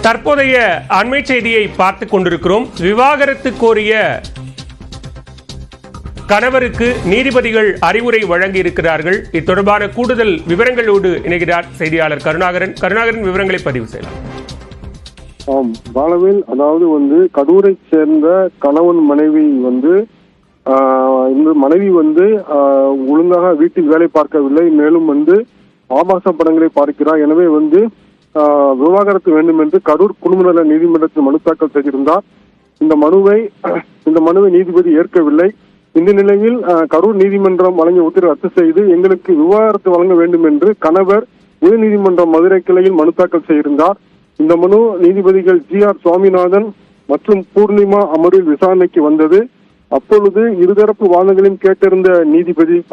தற்போதைய அண்மை செய்தியை பார்த்துக் கொண்டிருக்கிறோம். விவாகரத்து கோரிய கணவருக்கு நீதிபதிகள் அறிவுரை வழங்கி இருக்கிறார்கள். இது தொடர்பான கூடுதல் விவரங்களோடு இணைகிறார் செய்தியாளர் கருணாகரன். கருணாகரன், விவரங்களை பதிவு செய்யலாம். பாலவேல், அதாவது கடூரை சேர்ந்த கணவன் மனைவி இந்த மனைவி ஒழுங்காக வீட்டில் வேலை பார்க்கவில்லை. மேலும் ஆபாச படங்களை பார்க்கிறார். எனவே விவாகரத்து வேண்டும் என்று கரூர் குடும்ப நல நீதிமன்றத்தில் மனு தாக்கல் செய்திருந்தார். இந்த மனுவை நீதிபதி ஏற்கவில்லை. இந்த நிலையில் கரூர் நீதிமன்றம் வழங்கிய உத்தரவை ரத்து செய்து எங்களுக்கு விவாகரத்து வழங்க வேண்டும் என்று கணவர் உயர்நீதிமன்றம் மதுரை கிளையில் மனு தாக்கல் செய்திருந்தார். இந்த மனு நீதிபதிகள் GR சுவாமிநாதன் மற்றும் பூர்ணிமா அமர்வில் விசாரணைக்கு வந்தது. அப்பொழுது இருதரப்பு வாதங்களையும் கேட்டிருந்த நீதிபதிகள்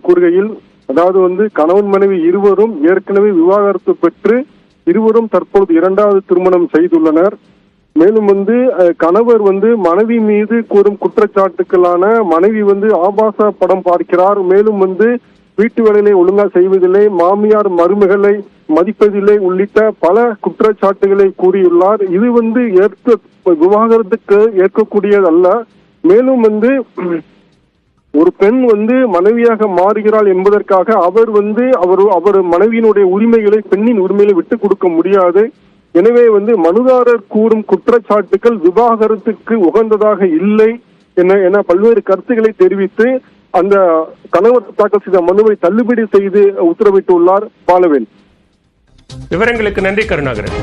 கூறுகையில் அதாவது கணவன் மனைவி இருவரும் ஏற்கனவே விவாகரத்து பெற்று இருவரும் தற்பொழுது இரண்டாவது திருமணம் செய்துள்ளனர். மேலும் கணவர் மனைவி மீது கூறும் குற்றச்சாட்டுக்களான மனைவி ஆபாச படம் பார்க்கிறார். மேலும் வீட்டு வேலையை ஒழுங்கா செய்வதில்லை, மாமியார் மருமகளை மதிப்பதில்லை உள்ளிட்ட பல குற்றச்சாட்டுகளை கூறியுள்ளார். இது விவாகரத்துக்கு ஏற்கக்கூடியதல்ல. மேலும் ஒரு பெண் மனைவியாக மாறுகிறாள் என்பதற்காக அவர் மனைவியினுடைய உரிமைகளை, பெண்ணின் உரிமைகளை விட்டுக் கொடுக்க முடியாது. எனவே மனுதாரர் கூறும் குற்றச்சாட்டுகள் விவாகரத்துக்கு உகந்ததாக இல்லை என பல்வேறு கருத்துக்களை தெரிவித்து அந்த கணவர் தாக்கல் செய்த மனுவை தள்ளுபடி செய்து உத்தரவிட்டுள்ளார். பாலவேல், விவரங்களுக்கு நன்றி கருணாகரன்.